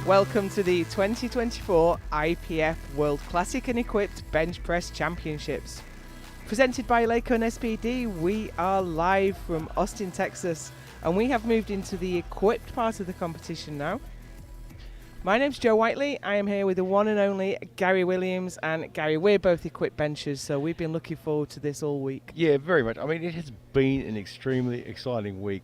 Welcome to the 2024 IPF World Classic and Equipped Bench Press Championships. Presented by Lacon SPD, we are live from Austin, Texas, and we have moved into the equipped part of the competition now. My name's Joe Whiteley. I am here with the one and only Gary Williams, and Gary, we're both equipped benchers, so we've been looking forward to this all week. Yeah, very much. I mean, it has been an extremely exciting week.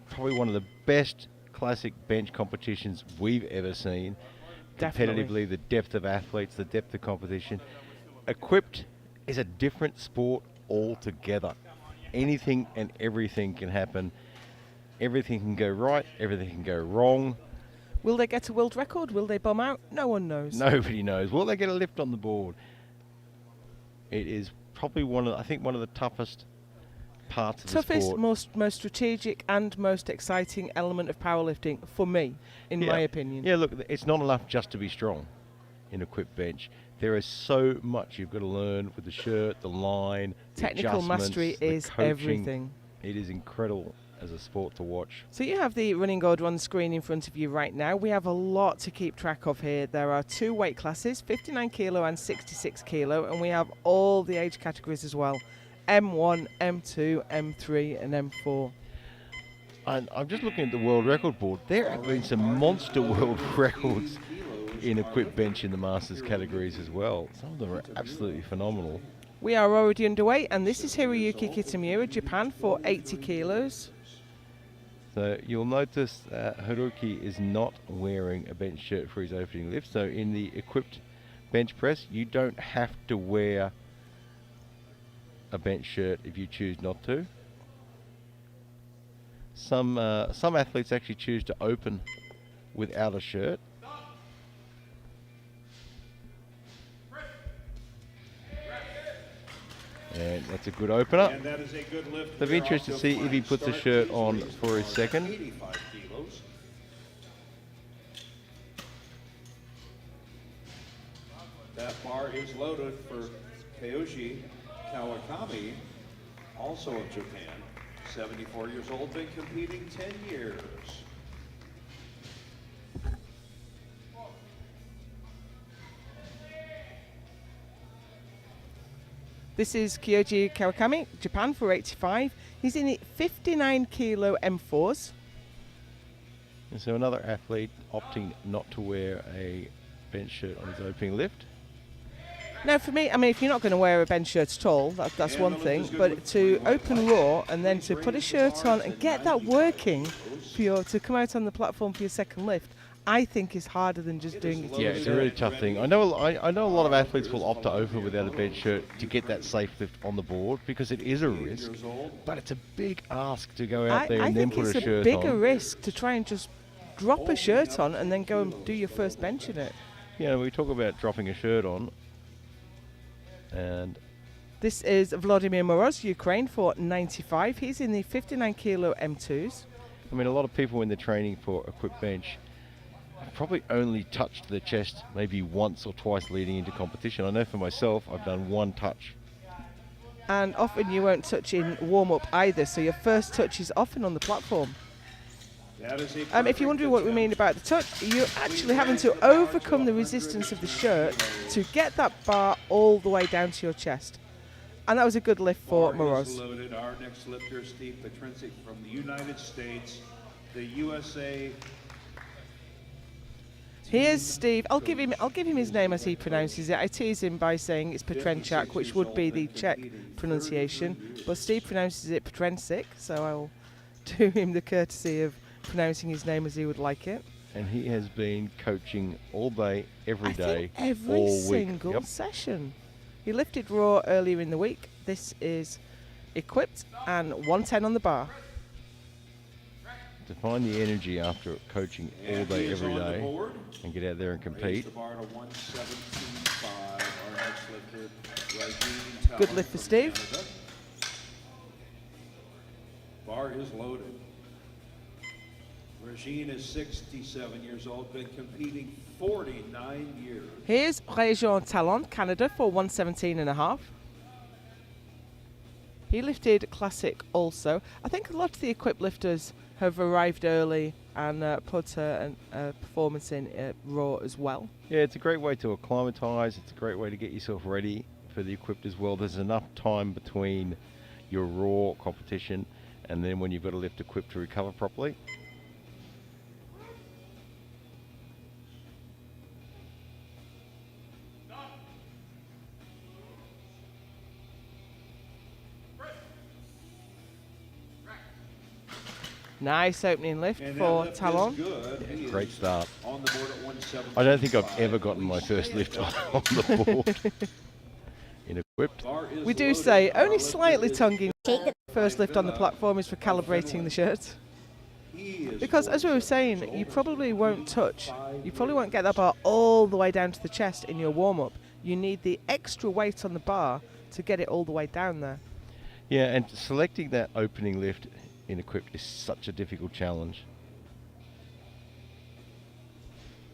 Probably one of the best classic bench competitions we've ever seen. Definitely. Competitively, the depth of athletes, the depth of competition. Equipped is a different sport altogether. Anything and everything can happen. Everything can go right, everything can go wrong. Will they get a world record? Will they bomb out? No one knows. Nobody knows. Will they get a lift on the board? It is probably one of the toughest parts of the sport. Toughest, most strategic and most exciting element of powerlifting for me, in my opinion. Yeah, look, it's not enough just to be strong in equipped bench. There is so much you've got to learn with the shirt, the line, Technical mastery is coaching. everything. It is incredible as a sport to watch. So you have the running order on the screen in front of you right now. We have a lot to keep track of here. There are two weight classes, 59 kilo and 66 kilo, and we have all the age categories as well. M1, M2, M3 and M4. And I'm just looking at the world record board. There have been some monster world records in equipped bench in the masters categories as well. Some of them are absolutely phenomenal. We are already underway, and this is Hiroyuki Kitamura, Japan, for 80 kilos. So you'll notice Hiroki is not wearing a bench shirt for his opening lift. So in the equipped bench press, you don't have to wear a bench shirt if you choose not to. Some athletes actually choose to open without a shirt. And that's a good opener. And that is a good lift. They'll be interested to see if he puts a shirt on for his second. 85 kilos. That bar is loaded for Kyoji Kawakami, also of Japan, 74 years old, been competing 10 years. This is Kyoji Kawakami, Japan, for 85. He's in the 59 kilo M4s. And so another athlete opting not to wear a bench shirt on his opening lift. Now, for me, I mean, if you're not going to wear a bench shirt at all, that's one thing. But to open raw and then to put a shirt on and get that working for to come out on the platform for your second lift, I think is harder than just doing it. Yeah, it's a really tough thing. I know a lot of athletes will opt to open without a bench shirt to get that safe lift on the board because it is a risk. But it's a big ask to go out there and then put a shirt on. I think it's a bigger risk to try and just drop a shirt on and then go and do your first bench in it. Yeah, we talk about dropping a shirt on. And this is Vladimir Moroz, Ukraine, for 95. He's in the 59 kilo M2s. I mean, a lot of people when they're training for equipped bench have probably only touched their chest maybe once or twice leading into competition. I know for myself, I've done one touch. And often you won't touch in warm-up either, so your first touch is often on the platform. If you're wondering what we mean about the touch, you're actually having to overcome the resistance of the shirt to get that bar all the way down to your chest. And that was a good lift for Moroz. Loaded. Our next lifter, Steve Petrensik from the United States, the USA. Here's Steve. I'll give him his name as he pronounces it. I tease him by saying it's Petrenchak, which would be the Czech pronunciation, but Steve pronounces it Petrensik, so I'll do him the courtesy of pronouncing his name as he would like it. And he has been coaching all day, every day, every all week. single session. He lifted raw earlier in the week. This is equipped and 110 on the bar. To find the energy after coaching all day, every day, and get out there and compete. Good lift for Steve. Bar is loaded. Regine is 67 years old, been competing 49 years. Here's Réjean Talon, Canada, for 117.5. He lifted classic also. I think a lot of the equipped lifters have arrived early and put a performance in Raw as well. Yeah, it's a great way to acclimatise. It's a great way to get yourself ready for the equipped as well. There's enough time between your Raw competition and then when you've got to lift equipped to recover properly. Nice opening lift And that for lift is Talon. good. He is Great start. on the board at 117. I don't think I've ever gotten my first lift on the board in equipped. Bar is We do loaded. say Bar only lifted slightly is tonguing. First lift on the Villa. platform is for calibrating the shirt. He is Because as we were 47 years saying, you old. probably won't touch, you probably won't get that bar all the way down to the chest in your warm-up. You need the extra weight on the bar to get it all the way down there. Yeah, and selecting that opening lift in equipped is such a difficult challenge.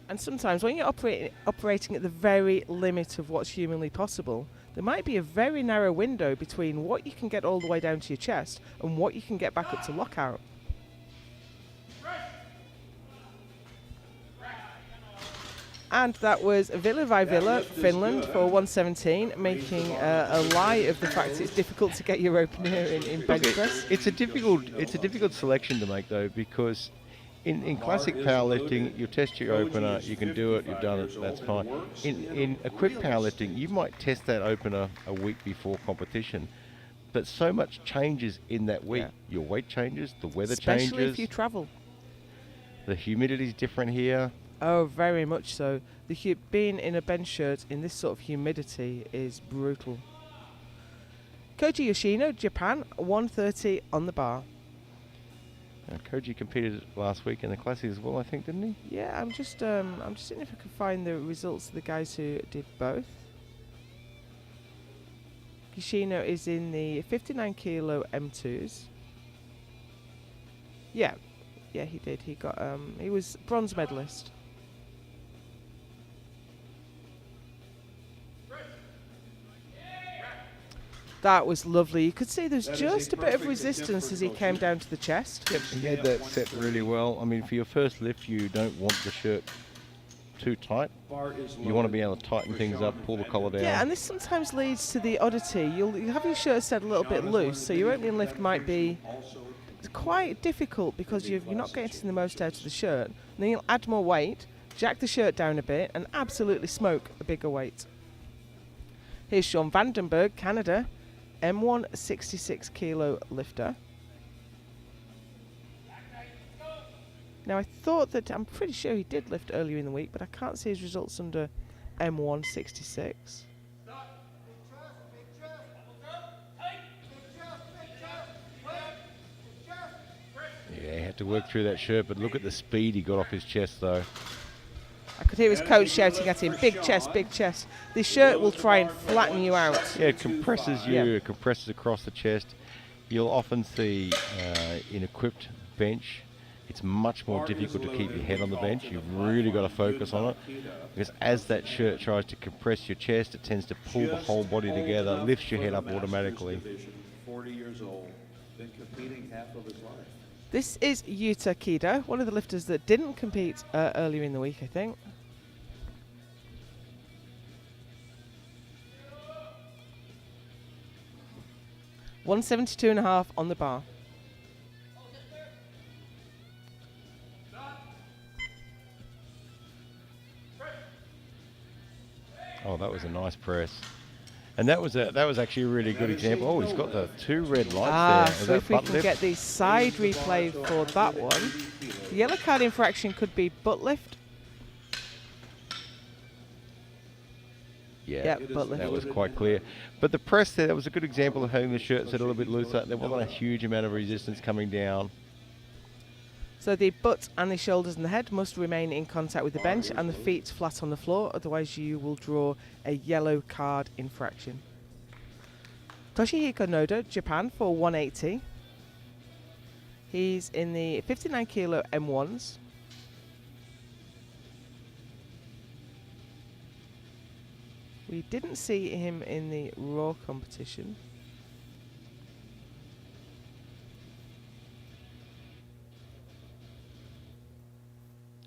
And sometimes when you're operating at the very limit of what's humanly possible, there might be a very narrow window between what you can get all the way down to your chest and what you can get back up to lockout. And that was Villa by Villa, lift is Finland, good. for 117, making a lie of the fact it's difficult to get your opener in bench press. It's a difficult selection to make though, because in classic powerlifting, you test your opener, you can do it, you've done it, that's fine. In equipped powerlifting, you might test that opener a week before competition, but so much changes in that week. Yeah. Your weight changes, the weather Especially changes, if you travel. the humidity's different here. Oh, very much so. Being in a bench shirt in this sort of humidity is brutal. Koji Yoshino, Japan, 130 on the bar. Koji competed last week in the classic as well, I think, didn't he? Yeah, I'm just seeing if I can find the results of the guys who did both. Yoshino is in the 59 kilo M2s. Yeah, he did. He got he was bronze medalist. That was lovely. You could see there's That is just a a bit of perfect resistance attempt as for he came Koshi. down to the chest. Yep, he had that set really well. I mean, for your first lift, you don't want the shirt too tight. Bar is You want to be loaded. able to tighten things up, pull the collar down. Yeah, and this sometimes leads to the oddity. You'll have your shirt set a little bit loose, so your opening lift might be quite difficult because you're not getting the most out of the shirt. And then you'll add more weight, jack the shirt down a bit, and absolutely smoke a bigger weight. Here's Sean Vandenberg, Canada, M1 66 kilo lifter. Now I thought that, I'm pretty sure he did lift earlier in the week, but I can't see his results under M1 66. Yeah, he had to work through that shirt, but look at the speed he got off his chest, though. I could hear his coach shouting at him, big chest, big chest. This shirt will try and flatten you out. Yeah, it compresses you, Yeah. it compresses across the chest. You'll often see in equipped bench, it's much more difficult to keep your head on the bench. You've really got to focus on it, because as that shirt tries to compress your chest, it tends to pull the whole body together, lifts your head up automatically. 40 years old, been competing half of his life. This is Yuta Kida, one of the lifters that didn't compete earlier in the week, I think. $172.5 on the bar. Oh, that was a nice press. And that was actually a really good example. Oh, he's got the two red lights there. Is So that if we butt can lift? get the side replay for that one. The yellow card infraction could be butt lift. Yeah, Yep, butt lift. that was quite clear. But the press there, that was a good example of having the shirt set a little bit looser. There wasn't a huge amount of resistance coming down. So the butt and the shoulders and the head must remain in contact with the bench and the feet flat on the floor, otherwise you will draw a yellow card infraction. Toshihiko Noda, Japan, for 180. He's in the 59 kilo M1s. We didn't see him in the Raw competition.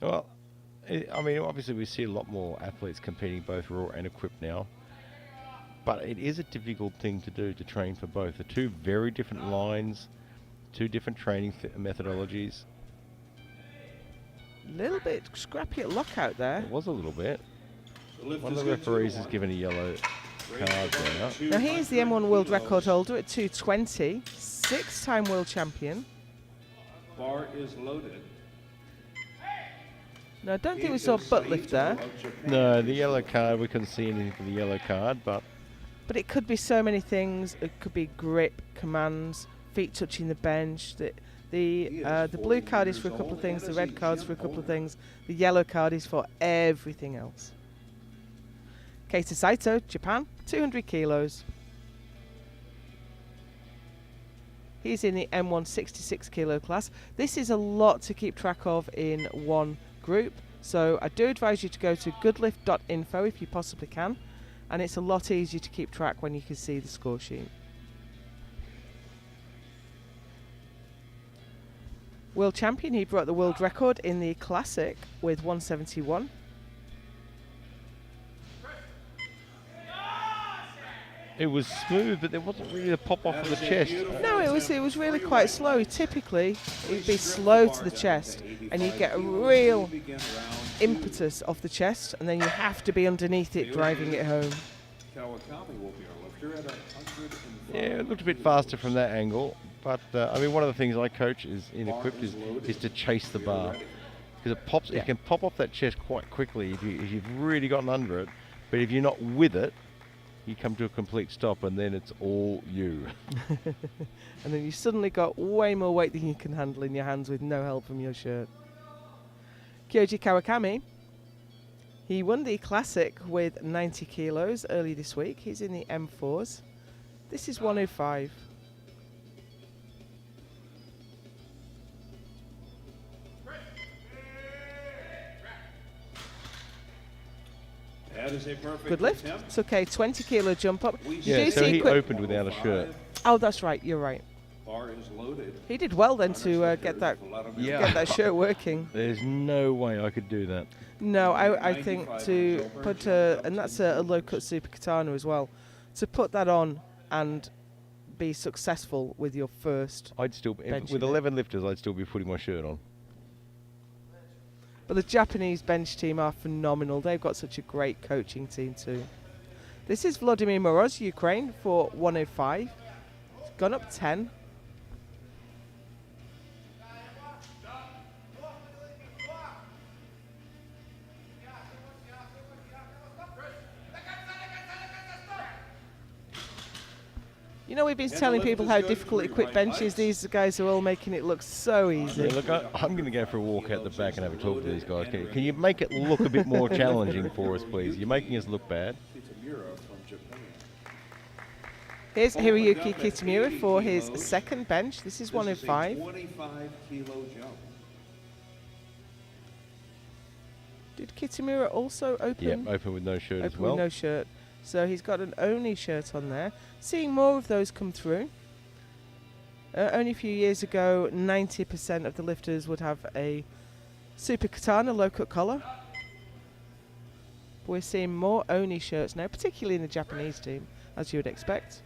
Well, I mean, obviously we see a lot more athletes competing both raw and equipped now. But it is a difficult thing to do, to train for both. They're two very different lines, two different training methodologies. Little bit scrappy at lockout there. It was a little bit. The lift One is of the good, referees 2-1. has given a yellow card there. Now here's the M1 world 200 record kilos. holder at 220, 6-time world champion. Bar is loaded. Now I don't think we saw a butt lift there, No, the yellow card, we couldn't see anything for the yellow card, but but it could be so many things. It could be grip, commands, feet touching the bench. The blue card is for a couple of things, the red card's for a couple of things, the yellow card is for everything else. Keita Saito, Japan, 200 kilos. He's in the M1 66 kilo class. This is a lot to keep track of in one group, so I do advise you to go to goodlift.info if you possibly can, and it's a lot easier to keep track when you can see the score sheet. World champion, he broke the world record in the classic with 171. it was smooth, but there wasn't really a pop off of the chest. No, it was really quite slow. Typically, it'd be slow to the chest, and you get a real impetus off the chest, and then you have to be underneath it, driving it home. Kawakami will be our lifter at 105. Yeah, it looked a bit faster from that angle, but I mean, one of the things I coach is in equipped is to chase the bar, because it pops. Yeah. It can pop off that chest quite quickly if you've really gotten under it, but if you're not with it, you come to a complete stop, and then it's all you. And then you suddenly got way more weight than you can handle in your hands with no help from your shirt. Kyoji Kawakami, he won the Classic with 90 kilos early this week. He's in the M4s. This is 105. That is a perfect Good lift. attempt. It's okay, 20 kilo jump up. You Yeah, do so see he quick. opened without a shirt. Oh, that's right. You're right. Bar is loaded. He did well then to get that Yeah. get that shirt working. There's no way I could do that. No, I think to put and that's a low cut super katana as well. To put that on and be successful with your first. I'd still, Bench with unit. 11 lifters, I'd still be putting my shirt on. But the Japanese bench team are phenomenal. They've got such a great coaching team too. This is Vladimir Moroz, Ukraine, for 105. It's gone up 10. You know, we've been And the telling lift people is how good difficult for your equipped right bench is. legs. These guys are all making it look so easy. Yeah, look, I'm going to go for a walk out the back and have a talk to these guys. Can you make it look a bit more challenging for us, please? You're making us look bad. Kitamura from Japan. Here's Oh, Hiroyuki jump at Kitamura 80 for his kilos. second bench. This is This 105. is a 25 kilo jump. Did Kitamura also open? Yep, open with no shirt as Open well. with no shirt. So he's got an Oni shirt on there. Seeing more of those come through. Only a few years ago, 90% of the lifters would have a Super Katana low-cut collar. We're seeing more Oni shirts now, particularly in the Japanese team, as you would expect.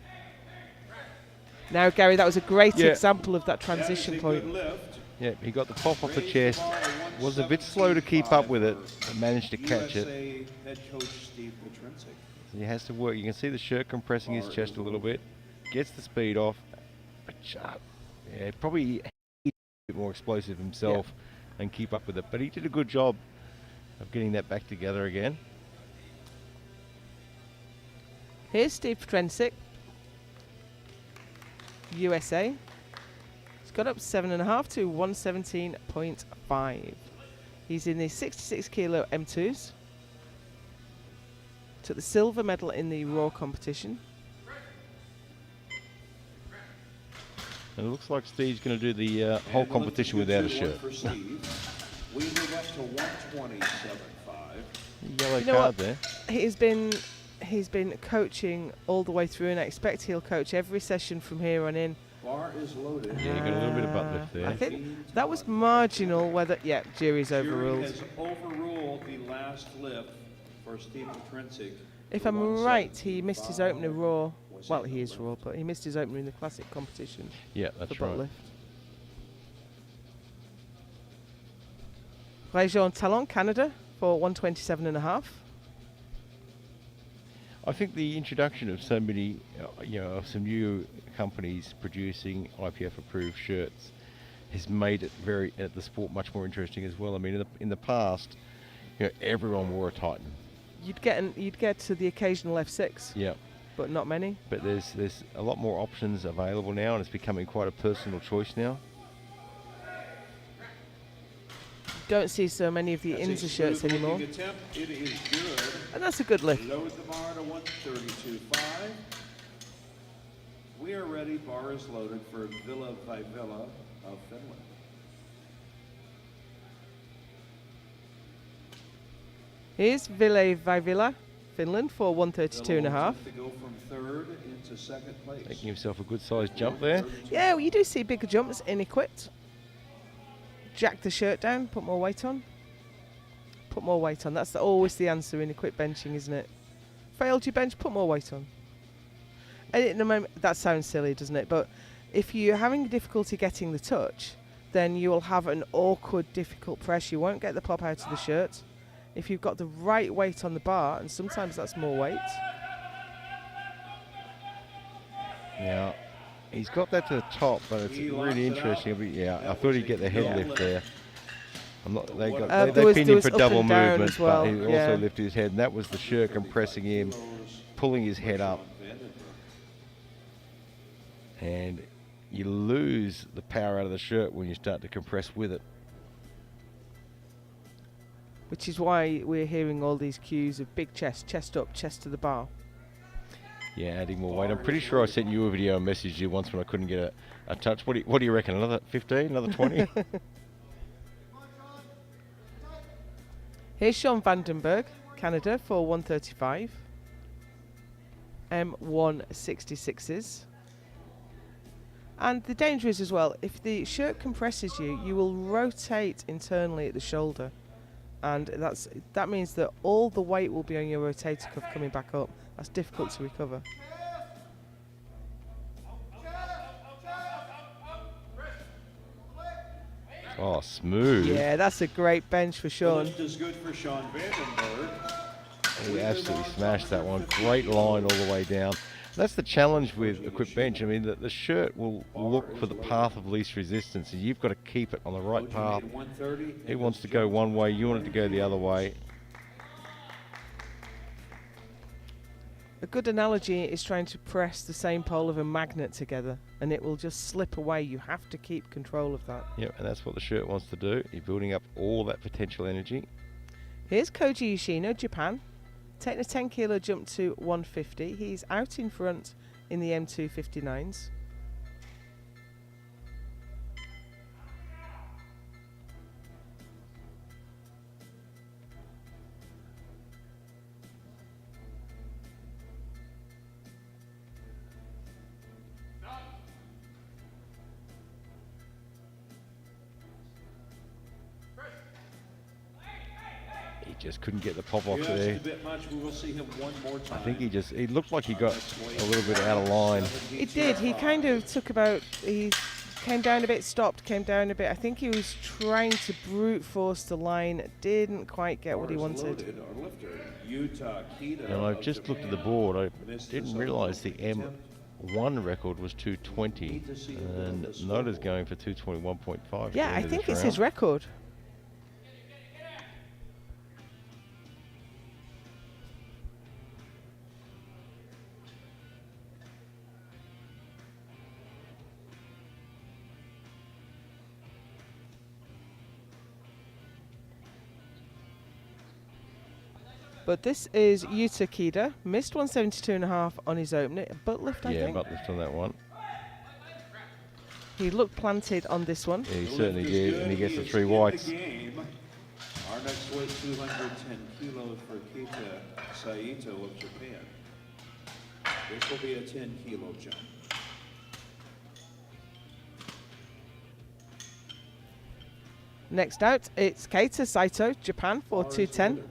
Now, Gary, that was a great Yeah. example of that That is transition a point. good lift. Yeah, he got the pop off the Raised chest. the bar to Was a bit slow to keep up with it, but managed to catch it. USA head coach Steve Petrinsik. He has to work. You can see the shirt compressing his chest a little bit. Gets the speed off. But yeah, probably a bit more explosive himself and keep up with it. But he did a good job of getting that back together again. Here's Steve Petrinsik, USA. He's got up 7.5 to 117.5. He's in the 66 kilo M2s. Took the silver medal in the Raw competition. And it looks like Steve's going to do the whole And the lift is competition good, without a 2-1 shirt. for Steve. We move up to 127.5. Yellow You know card what? there. He's been coaching all the way through, and I expect he'll coach every session from here on in Bar is loaded. Yeah, you got a little bit of butt lift there. I think that was marginal. Whether jury's Jury overruled. has overruled the last lift for Steve Trinsic. If I'm right, he missed his opener raw. Well, he is raw, but he missed his opener in the classic competition. Yeah, that's for butt right. lift. Région Talon, Canada, for 127.5. I think the introduction of so many, some new companies producing IPF-approved shirts has made it the sport much more interesting as well. I mean, in the past, everyone wore a Titan. You'd get to the occasional F6. Yeah. But not many. But there's a lot more options available now, and it's becoming quite a personal choice now. Don't see so many of the Inza shirts anymore. Attempt. It is good. And that's a good lift. Load the bar to 132.5. We are ready. Bar is loaded for Villa Vaivilla of Finland. Here's Ville Vaivilla, Finland, for 132.5. To go from third into second place. Making himself a good sized jump there. Yeah, well, you do see bigger jumps in equipped. Jack the shirt down, put more weight on. Put more weight on. That's always the answer in equipped benching, isn't it? Failed your bench, put more weight on. And in the moment, that sounds silly, doesn't it? But if you're having difficulty getting the touch, then you will have an awkward, difficult press. You won't get the pop out of the shirt. If you've got the right weight on the bar, and sometimes that's more weight. Yeah, he's got that to the top, but it's really interesting. I thought he'd get the head lift there. They pinned him for double movement, well. but he also lifted his head, and that was the shirt compressing him, pulling his head up. And you lose the power out of the shirt when you start to compress with it. Which is why we're hearing all these cues of big chest, chest up, chest to the bar. Yeah, adding more weight. I'm pretty sure I sent you a video and messaged you once when I couldn't get a touch. What do you reckon? Another 15? Another 20? Here's Sean Vandenberg, Canada, for 135. M166s. And the danger is as well, if the shirt compresses you, you will rotate internally at the shoulder. And that means that all the weight will be on your rotator cuff coming back up. That's difficult to recover. Oh, smooth. Yeah, that's a great bench for Sean. Lift is good for Sean Vandenberg. He absolutely smashed that one. Great line all the way down. That's the challenge with equipped bench. I mean, the shirt will look for the path of least resistance, and you've got to keep it on the right path. He wants to go one way, you want it to go the other way. A good analogy is trying to press the same pole of a magnet together, and it will just slip away. You have to keep control of that. Yep, and that's what the shirt wants to do. You're building up all that potential energy. Here's Koji Yoshino, Japan. Taking a 10 kilo jump to 150. He's out in front in the M259s. Just couldn't get the pop off there. A bit much. We will see him one more time. I think he looked like he got a little bit out of line. It did. He kind of he came down a bit, stopped, came down a bit. I think he was trying to brute force the line. Didn't quite get what he wanted. And I've just looked at the board. I didn't realise the M1 record was 220, and Noda's going for 221.5. Yeah, I think it's his record. But this is Yuta Kida. Missed 172.5 on his opener. Butt lift, I think. Yeah, butt lift on that one. He looked planted on this one. Yeah, he certainly did, and he gets the 3 whites. Our next weight, 210 kilos for Keita Saito of Japan. This will be a 10 kilo jump. Next out, it's Keita Saito, Japan, for Bar is 210. loaded.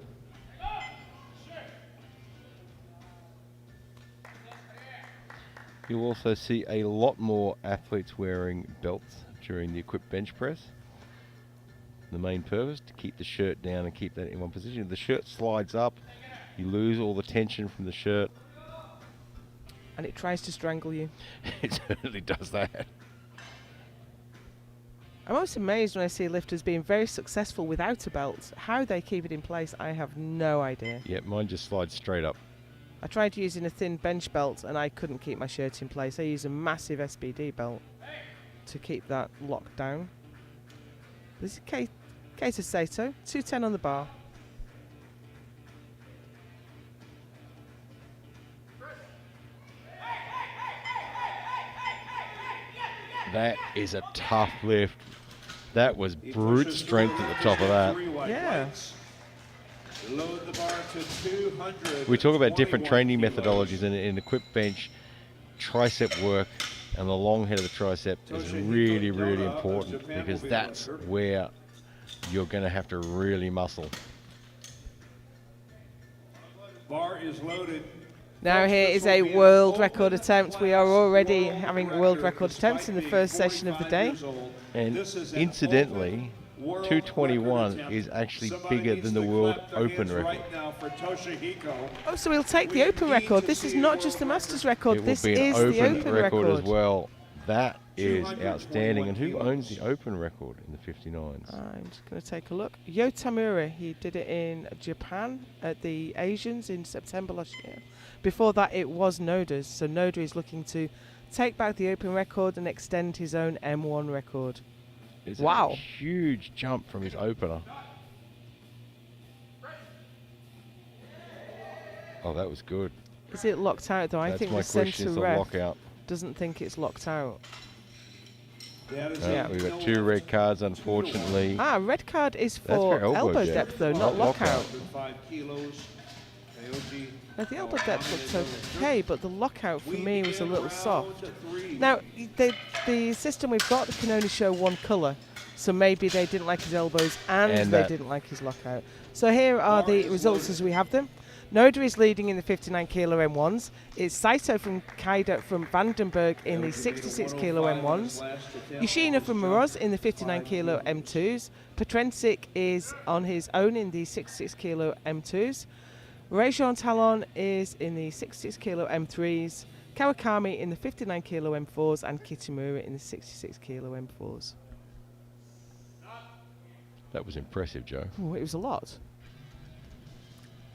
You'll also see a lot more athletes wearing belts during the equipped bench press. The main purpose, to keep the shirt down and keep that in one position. If the shirt slides up, you lose all the tension from the shirt. And it tries to strangle you. It certainly does that. I'm always amazed when I see lifters being very successful without a belt. How they keep it in place, I have no idea. Yeah, mine just slides straight up. I tried using a thin bench belt and I couldn't keep my shirt in place. I use a massive SBD belt to keep that locked down. This is Keita Saito, 210 on the bar. That is a tough lift. That was He brute pushes strength forward at the top of that. 3 white Yeah. lights. Load the bar to 200. We talk about different 21 training kilos. methodologies in equipped bench. Tricep work and the long head of the tricep is really, really important because that's where you're going to have to really muscle. Bar is loaded. Now Folks, here this is will a be an world open record attempt. We are class already world having world record despite attempts in the being first session of the 45 day. years old. And This is an incidentally, open world 221 record attempt. is actually Somebody bigger needs than the to world clap their open hands record. right now for Toshihiko. Oh, so we'll take the We open need record. to This is see not a just the world Masters It record. will This be is an the open record record. as well. That is 221 outstanding. And who kilos. owns the open record in the 59s? I'm just going to take a look. Yo Tamura, he did it in Japan at the Asians in September last year. Before that, it was Noda's. So Noda is looking to take back the open record and extend his own M1 record. It's Wow. a huge jump from his opener. Oh, that was good. Is it locked out though? I That's think my the question, centre is the ref lockout. doesn't think it's locked out. That is Yeah. We've got 2 red cards, unfortunately. Ah, red card is That's for for elbow elbow depth. depth though, not Not lockout. lockout. 5 kilos. Kayoji. Now, the elbow depth looked okay, but the lockout for We me was a begin little round soft. 3. Now, the system we've got can only show one colour, so maybe they didn't like his elbows and And they that- didn't like his lockout. So here are the results as we have them. Noda is leading in the 59 kilo M1s. It's Saito from Kaida from Vandenberg in the 66 kilo M1s. Yoshina from Moroz in the 59 kilo M2s. Petrensic is on his own in the 66 kilo M2s. Rajon Talon is in the 66 kilo M3s. Kawakami in the 59 kilo M4s and Kitamura in the 66 kilo M4s. That was impressive, Joe. Ooh, it was a lot.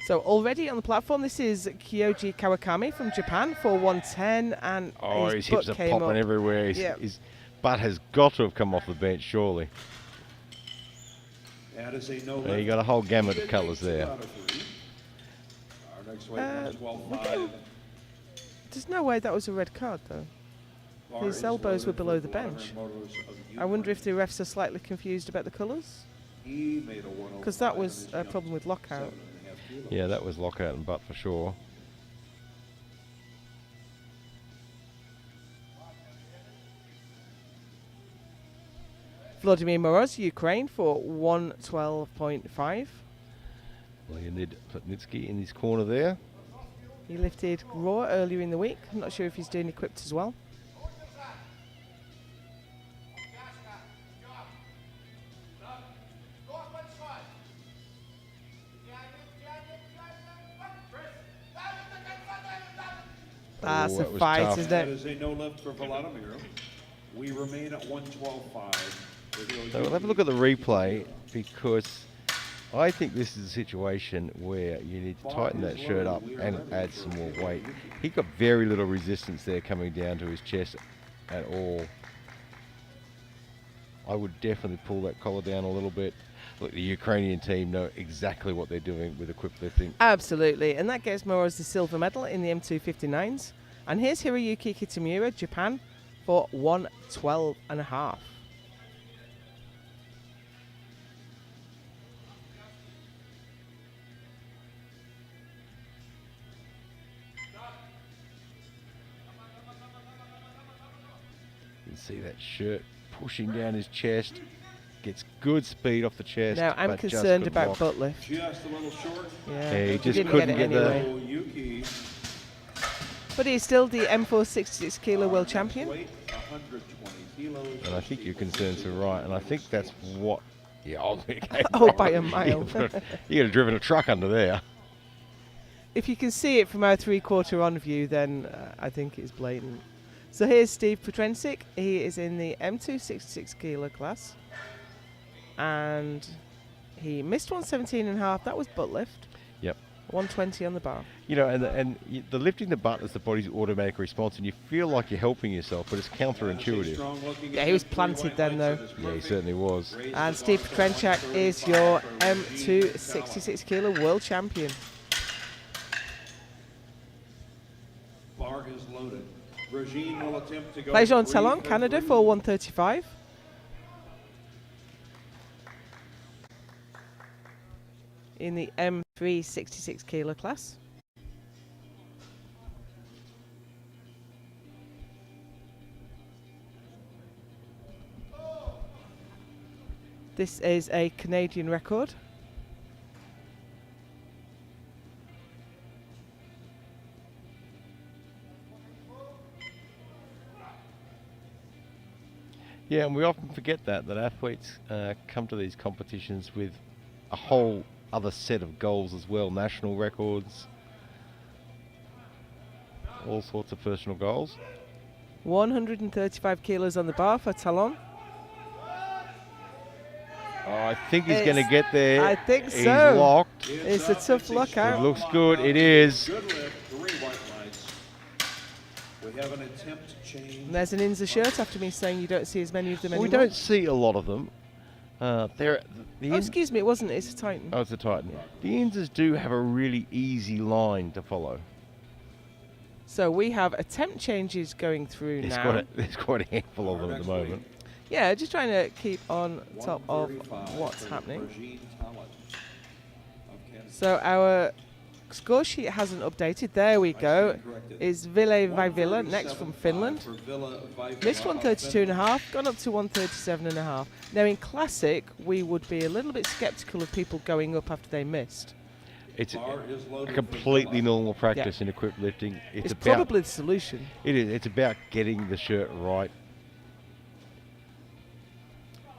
So already on the platform, this is Kyoji Kawakami from Japan for 110, and Oh, his hips butt are came popping up. everywhere. Yep. His butt has got to have come off the bench, surely. That is a no You got a whole gamut of colours there. Our next weight Uh, is 12.5. we're getting- There's no way that was a red card though. Bar his is elbows were loaded below for the bench. Vladimir Motors of I wonder if the Ukraine. refs are slightly confused about the colours, He made a 105 because that on was his a jump, problem with lockout. 7.5 kilos. Yeah, that was lockout and butt for sure. Vladimir Moroz, Ukraine for 112.5. Leonid Plotnitsky in his corner there. He lifted raw earlier in the week. I'm not sure if he's doing equipped as well. That's Oh, a that was fight, tough. isn't That it? is a no lift for Vladimir. We remain at 112.5. So we'll have a look at the replay because I think this is a situation where you need to tighten that shirt up and add some more weight. He got very little resistance there coming down to his chest at all. I would definitely pull that collar down a little bit. Look, the Ukrainian team know exactly what they're doing with equipped lifting. Absolutely, and that gets Moroz the silver medal in the M259s. And here's Hiroyuki Kitamura, Japan, for 112.5. You can see that shirt pushing down his chest. Gets good speed off the chest. Now, I'm but just concerned couldn't about lock. butt lift. Just a little short. Yeah, He just didn't couldn't get get it the- anyway. Yuki. But he's still the M4 66 kilo world champion. Weight, 120 kilos. And I think your concerns are right. And I think that's what. Yeah, Oh, by a mile. You could have driven a truck under there. If you can see it from our 3/4 on view, then I think it's blatant. So here's Steve Petrensic. He is in the M2 66 kilo class. And he missed 117.5. That was butt lift. Yep. 120 on the bar. You know, the lifting the butt is the body's automatic response, and you feel like you're helping yourself, but it's counterintuitive. Yeah, he was planted then, though. Yeah, he certainly was. And Steve Petrenchak is your M2 66 kilo world champion. Bar is loaded. Regine will attempt to go. Plays on 3 Talon, for Canada 3. for 135. In the M3 66 kilo class. This is a Canadian record. Yeah, and we often forget that athletes come to these competitions with a whole other set of goals as well, national records, all sorts of personal goals. 135 kilos on the bar for Talon. Oh, I think he's going to get there. I think He's so. locked. It's a tough lockout. It looks good. It is. Good lift, 3 white lights. We have an attempt change. And there's an Inza shirt after me saying you don't see as many of them Well, we anymore. don't see a lot of them. The Oh, excuse me, it wasn't. It's a Titan. Oh, it's a Titan. The Inzas do have a really easy line to follow. So we have attempt changes going through now. There's quite a handful of them at the moment. Yeah, just trying to keep on top of what's happening. Regine Talon of Canada. So our score sheet hasn't updated. There we go. stand corrected. Is Ville Vaivila next from 137.5 Finland. for Villa Vaivila Missed of 132.5, gone up to 137.5. Now in Classic, we would be a little bit sceptical of people going up after they missed. It's Bar is a loaded for completely Villa. normal practice in equipped lifting. It's about, probably the solution. It is. It's about getting the shirt right.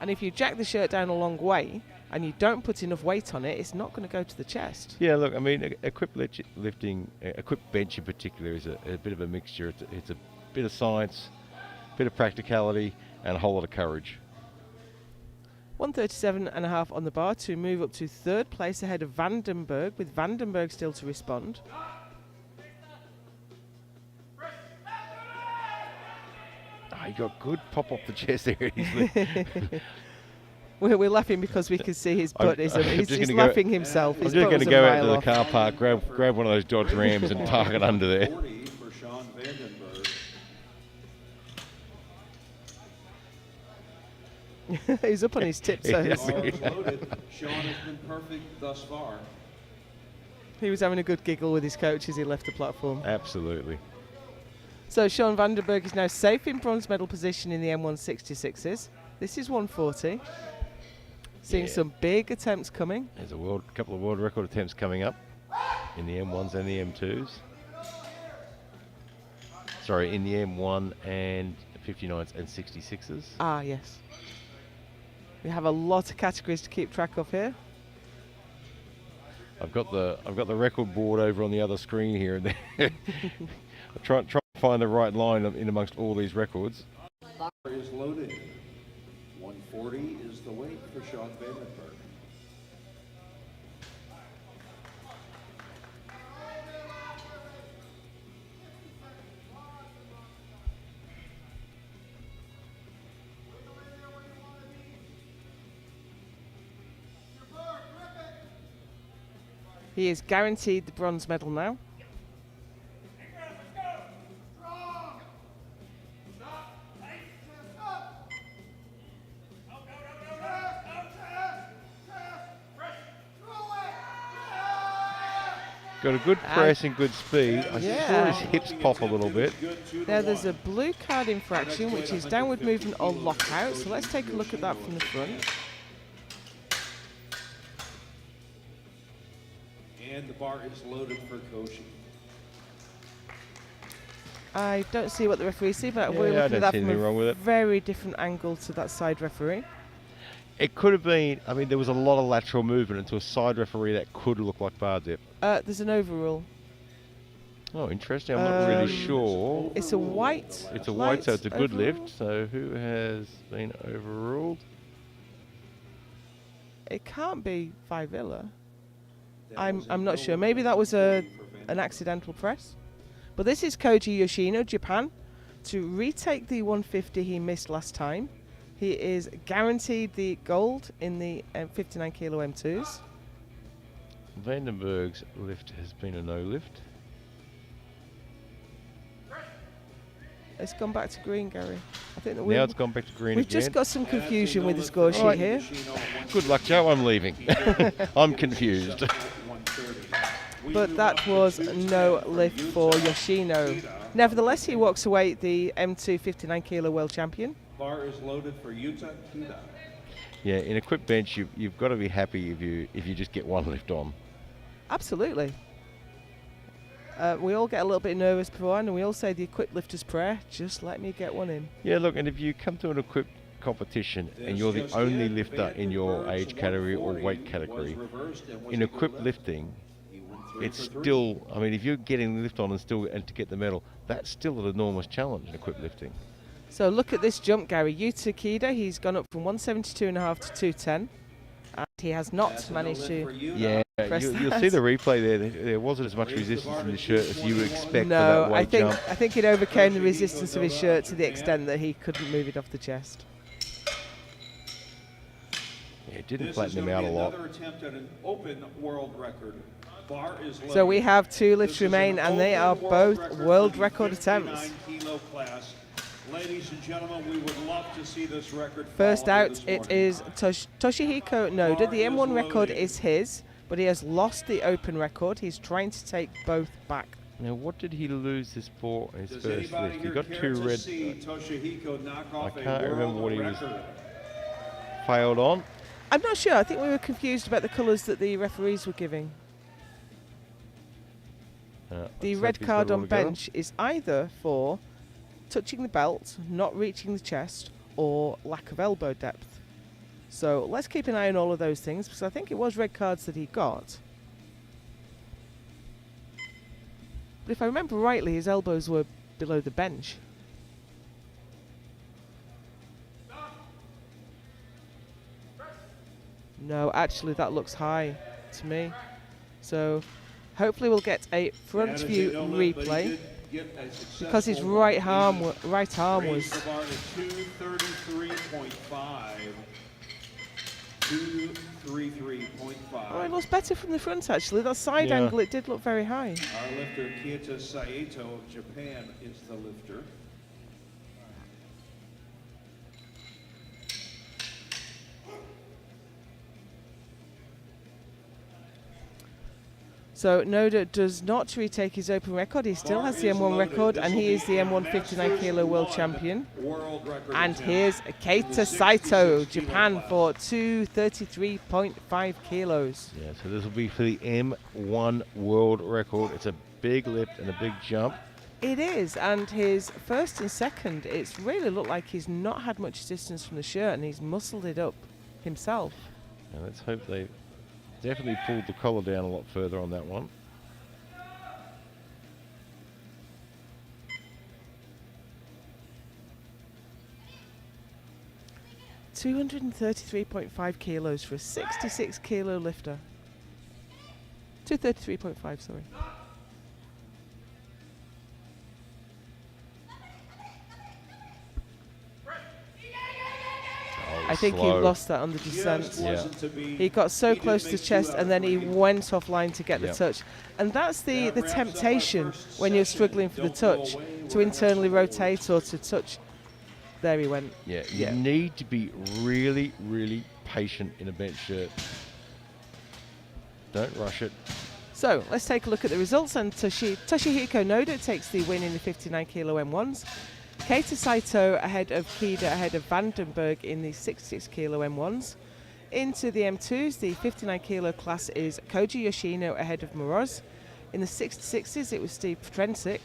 And if you jack the shirt down a long way and you don't put enough weight on it, it's not going to go to the chest. Yeah, look, I mean, equipped lifting, equipped bench in particular, is a bit of a mixture. It's a bit of science, a bit of practicality, and a whole lot of courage. 137.5 on the bar to move up to third place ahead of Vandenberg, with Vandenberg still to respond. Oh, he got good pop off the chest there. We're laughing because we can see his butt. I'm He's just he's gonna go- laughing himself. I'm His just butt going was to a go out mile to the off. car park, grab one of those Dodge Rams and park it under there. 40 for Sean Vandenberg. He's up on his tiptoes. Yeah. Bar is loaded. Sean has been perfect thus far. He was having a good giggle with his coach as he left the platform. Absolutely. So Sean Vandenberg is now safe in bronze medal position in the M166s. This is 140. Seeing Yeah. some big attempts coming. There's a couple of world record attempts coming up in the M1s and the M2s. Sorry, in the M1 and 59s and 66s. Ah, yes. We have a lot of categories to keep track of here. I've got the record board over on the other screen here, and I'm trying to find the right line in amongst all these records. Bar is loaded. 140 is the weight for Sean Vandenberg. He is guaranteed the bronze medal now. Got a good press and good speed. I Yeah. saw his hips pop a little bit. Now there's a blue card infraction, which is downward movement or lockout. So let's take a look at that from the front. And the bar is loaded for Koshi. I don't see what the referees see, but we're Yeah, I looking at don't that see from anything wrong with a it. very different angle to that side referee. It could have been, I mean, there was a lot of lateral movement into a side referee that could look like bar dip. There's an overrule. Oh, interesting. I'm not really sure. It's a white. It's a white, so it's a good overrule. lift. So who has been overruled? It can't be Vivilla. I'm not sure. Maybe that was an accidental press. But this is Koji Yoshino, Japan, to retake the 150 he missed last time. He is guaranteed the gold in the 59 kilo M2s. Vandenberg's lift has been a no lift. It's gone back to green, Gary. I think that Now it's gone back to green we've again. just got some confusion with the score sheet here. Good luck, Joe. I'm leaving. I'm confused. But that was no lift for Yoshino. Nevertheless, he walks away the M2 59 kilo world champion. Bar is loaded for Yuta Kuda. Yeah, in a quick bench, you've got to be happy if you just get one lift on. Absolutely. We all get a little bit nervous beforehand, and we all say the equipped lifter's prayer. Just let me get one in. Yeah, look, and if you come to an equipped competition and you're the only lifter in your age category or weight category, in equipped lifting, it's still, I mean, if you're getting the lift on and to get the medal, that's still an enormous challenge in equipped lifting. So look at this jump, Gary. Yuta Kida, he's gone up from 172.5 to 210. And he has not managed to. Yeah, you'll see the replay there. There wasn't as much resistance in the shirt as you would expect for No, that weight jump. I think it overcame the resistance of his shirt to the extent that he couldn't move it off the chest. Yeah, it didn't flatten him out a lot. Attempt at an open world record. Bar is So we have two lifts This is remain, an and they are open both world for the record 59 attempts. kilo class. Ladies and gentlemen, we would love to see this record. First fall out, this it morning. is Toshihiko Noda. The M1 record is his, but he has lost the open record. He's trying to take both back. Now, what did he lose this for in his Does first anybody lift? He here got care two to red. see Toshihiko knock off a can't remember world what he was record? failed on. I'm not sure. I think we were confused about the colours that the referees were giving. The Let's hope red he's card got it all on together. bench is either for touching the belt, not reaching the chest, or lack of elbow depth. So let's keep an eye on all of those things, because I think it was red cards that he got. But if I remember rightly, his elbows were below the bench. No, actually that looks high to me. So hopefully we'll get a front That is view a no lift, but he replay. did get a Because his successful right arm raise was the bar to 233.5. 233.5. oh, it looks better from the front actually. That side Yeah. angle, it did look very high. Our lifter Kieta Saito of Japan is the lifter. So Noda does not retake his open record. He still has the M1 record, and he is the M1 59 kilo world champion. World record And attempt. here's Keita Saito, Japan, for 233.5 kilos. Yeah, so this will be for the M1 world record. It's a big lift and a big jump. It is, and his first and second, it's really looked like he's not had much distance from the shirt, and he's muscled it up himself. And let's hope they definitely pulled the collar down a lot further on that one. $233.5 kilos for a 66 kilo lifter. 233.5, sorry. I think he Slow. lost that on the descent. Just wasn't to be. He got so did close to make chest, two out and of then he three. went offline to get the Yep. touch. And that's the That wraps up our temptation first when you're session. struggling for the Don't go touch, away. to We're internally gonna have rotate or to touch. There he went. Yeah, you Yeah. need to be really, really patient in a bench shirt. Don't rush it. So let's take a look at the results. And Toshihiko Noda takes the win in the 59 kilo M1s. Keita Saito ahead of Kida, ahead of Vandenberg in the 66 kilo M1s. Into the M2s, the 59 kilo class is Koji Yoshino ahead of Moroz. In the 66s, it was Steve Trensick.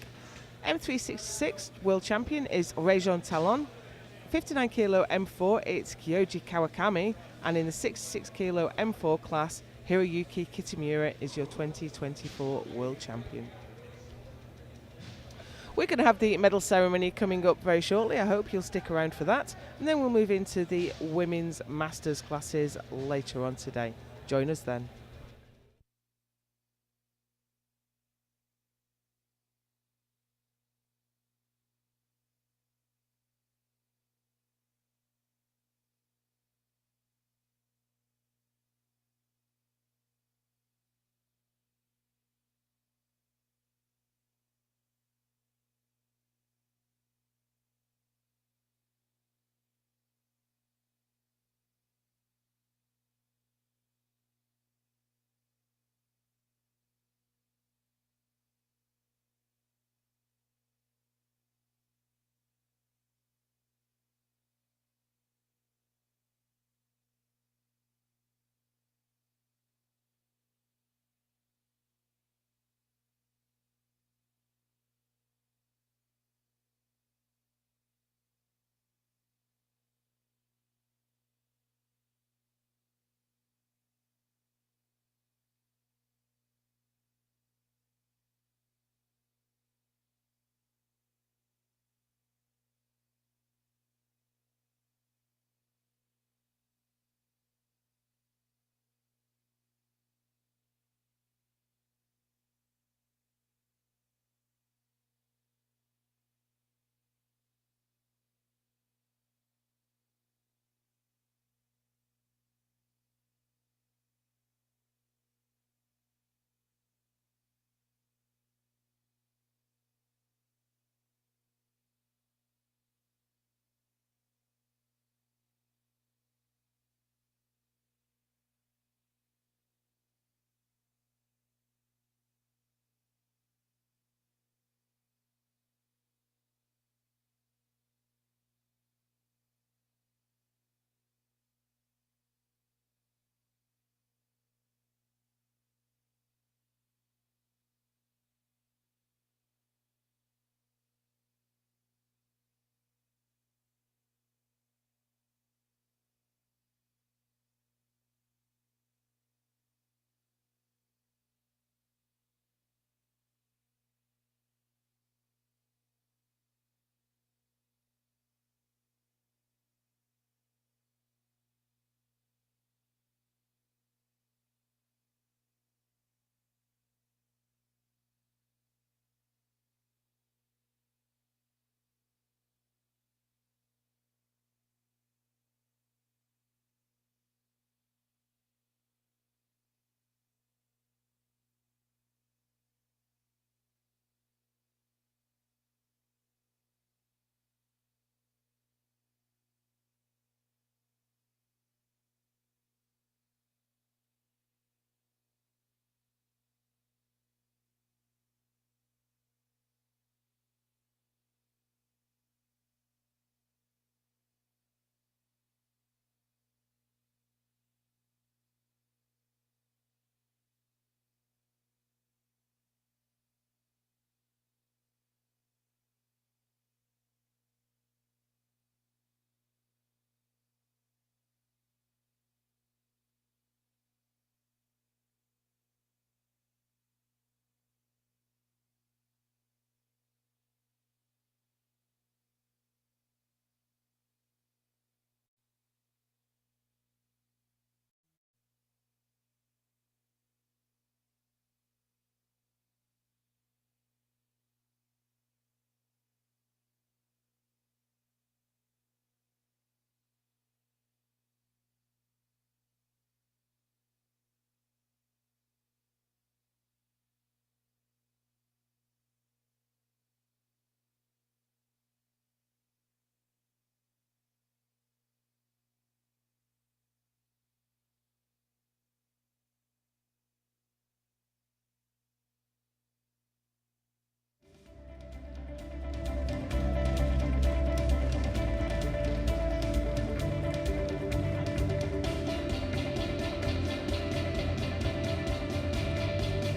M366 world champion is Rajon Talon. 59 kilo M4, it's Kyoji Kawakami. And in the 66 kilo M4 class, Hiroyuki Kitamura is your 2024 world champion. We're going to have the medal ceremony coming up very shortly. I hope you'll stick around for that. And then we'll move into the women's masters classes later on today. Join us then.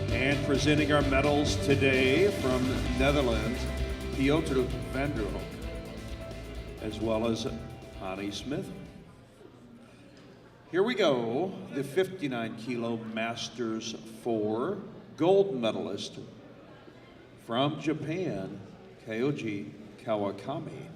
And presenting our medals today from Netherlands, Piotr Vanderhoek, as well as Ani Smith. Here we go, the 59 kilo Masters 4 gold medalist from Japan, Kyoji Kawakami.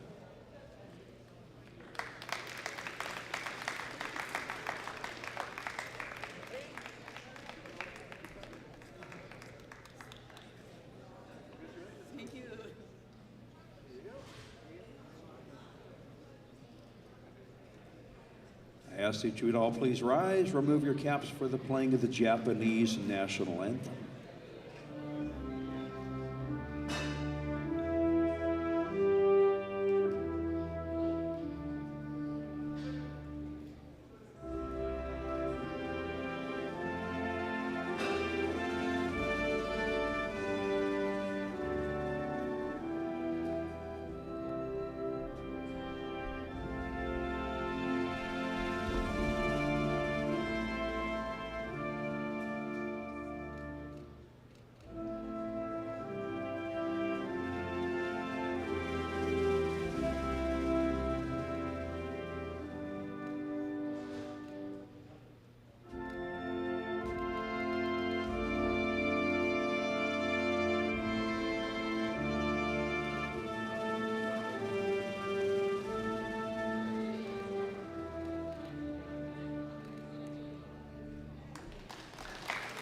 I ask that you would all please rise, remove your caps for the playing of the Japanese national anthem.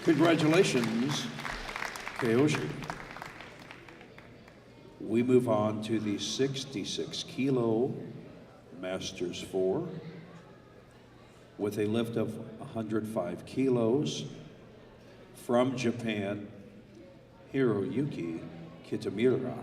Congratulations, Kyoshi. We move on to the 66 kilo Masters 4 with a lift of 105 kilos from Japan, Hiroyuki Kitamura.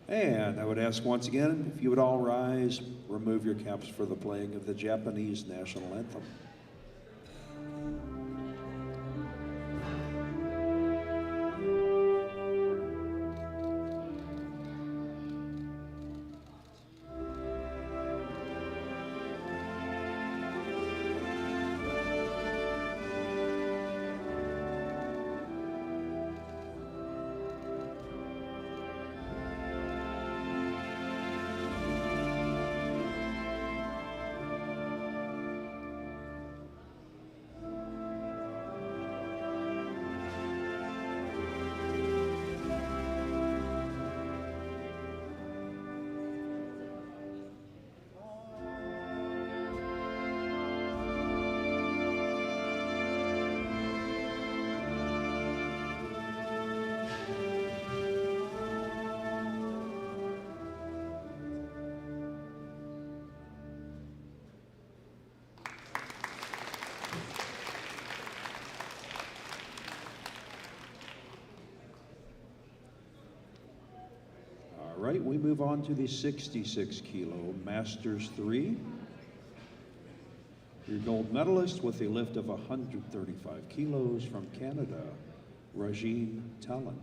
And I would ask once again, if you would all rise, remove your caps for the playing of the Japanese national anthem. All right, we move on to the 66 kilo Masters 3. Your gold medalist with a lift of 135 kilos from Canada, Rajeen Talon.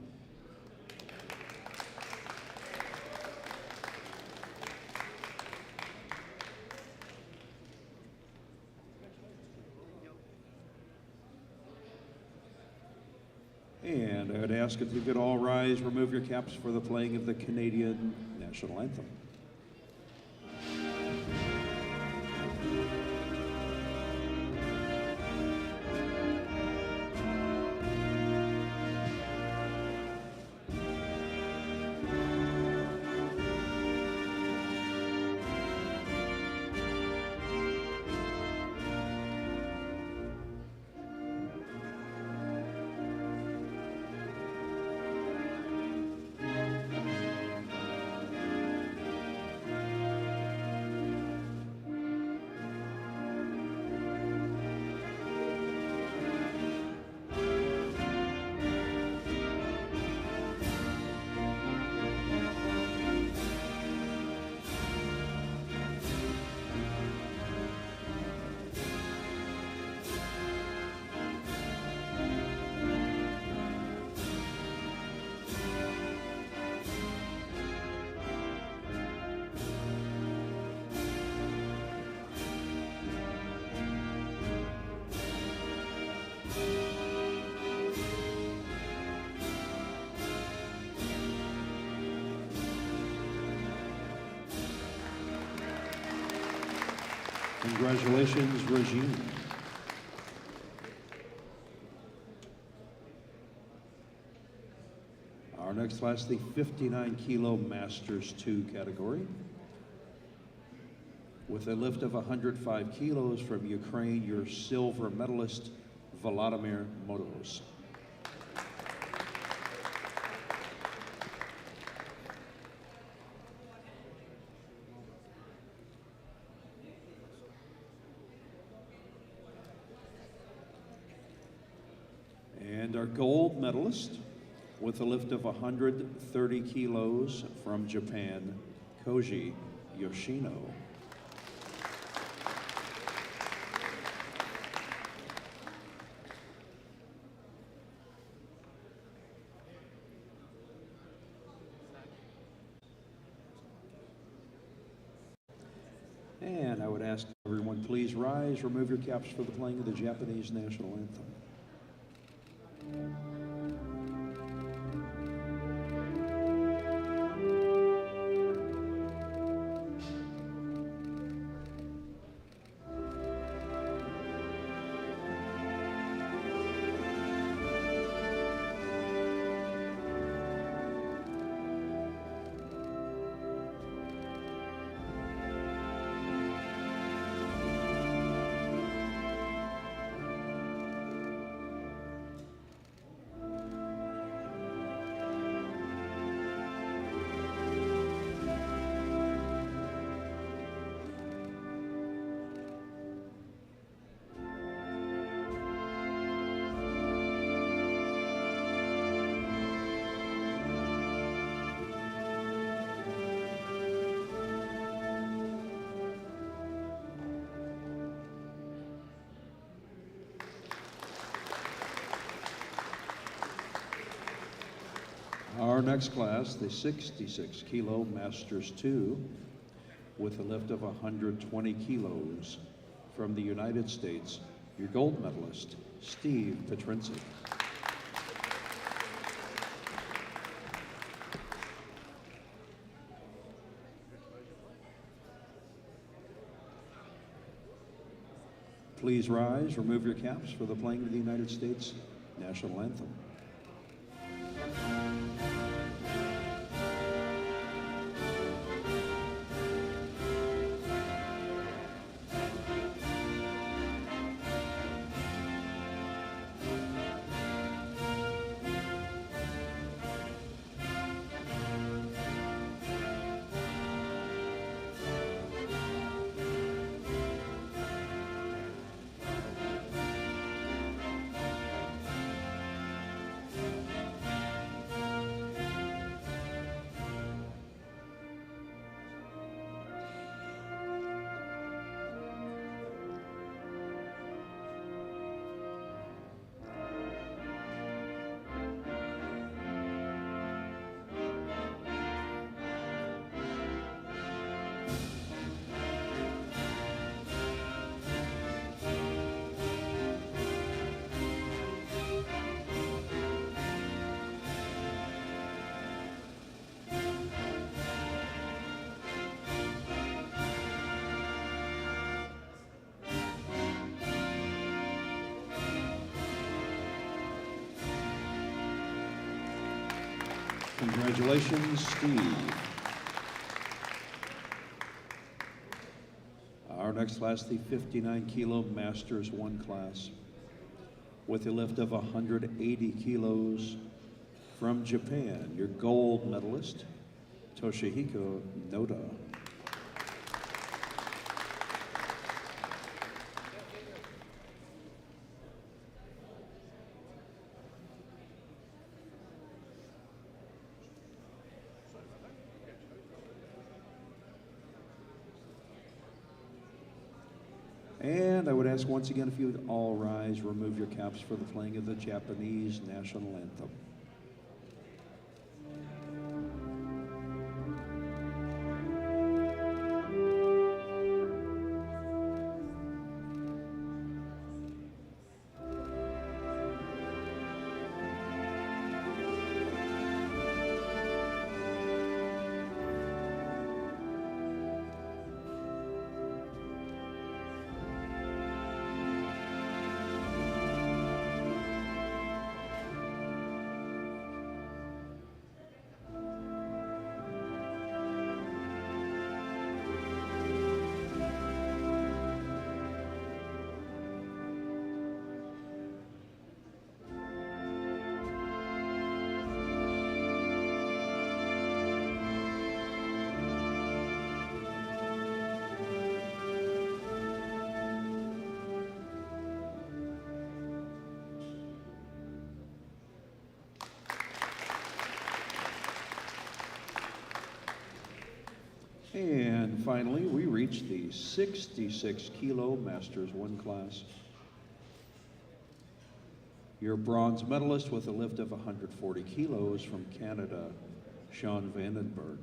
And I would ask if you could all rise, remove your caps for the playing of the Canadian national anthem. Congratulations, Regine. Our next class, the 59 kilo Masters 2 category. With a lift of 105 kilos from Ukraine, your silver medalist, Volodymyr Motos. And our gold medalist, with a lift of 130 kilos from Japan, Koji Yoshino. And I would ask everyone, please rise, remove your caps for the playing of the Japanese national anthem. Our next class, the 66 kilo Masters 2, with a lift of 120 kilos from the United States, your gold medalist, Steve Petrinsic. Please rise, remove your caps for the playing of the United States national anthem. Congratulations, Steve. Our next class, the 59 kilo Masters 1 class, with a lift of 180 kilos from Japan, your gold medalist, Toshihiko Noda. And I would ask once again if you would all rise, remove your caps for the playing of the Japanese national anthem. And finally, we reach the 66 kilo Masters 1 class. Your bronze medalist with a lift of 140 kilos from Canada, Sean Vandenberg.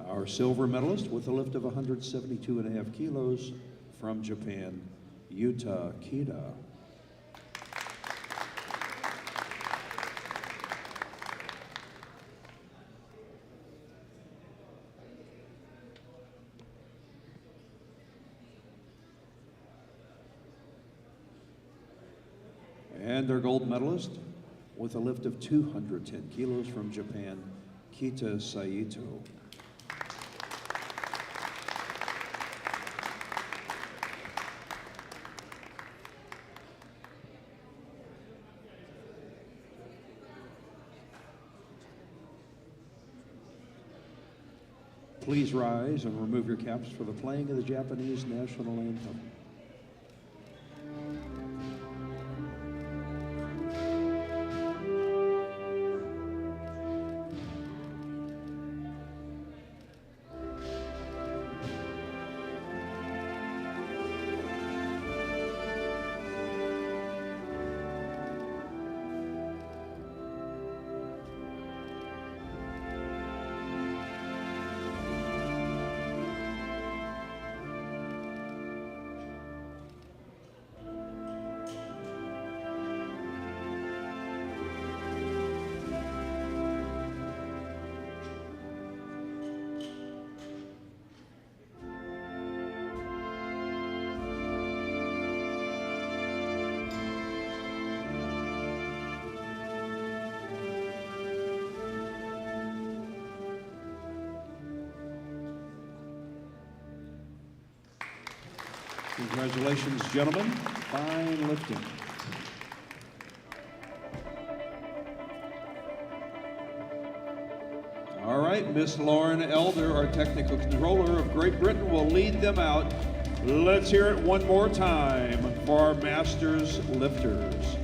Our silver medalist with a lift of 172.5 kilos from Japan, Yuta Kida. And our gold medalist with a lift of 210 kilos from Japan, Kita Saito. Please rise and remove your caps for the playing of the Japanese national anthem. Congratulations, gentlemen. Fine lifting. All right, Miss Lauren Elder, our technical controller of Great Britain, will lead them out. Let's hear it one more time for our Masters lifters.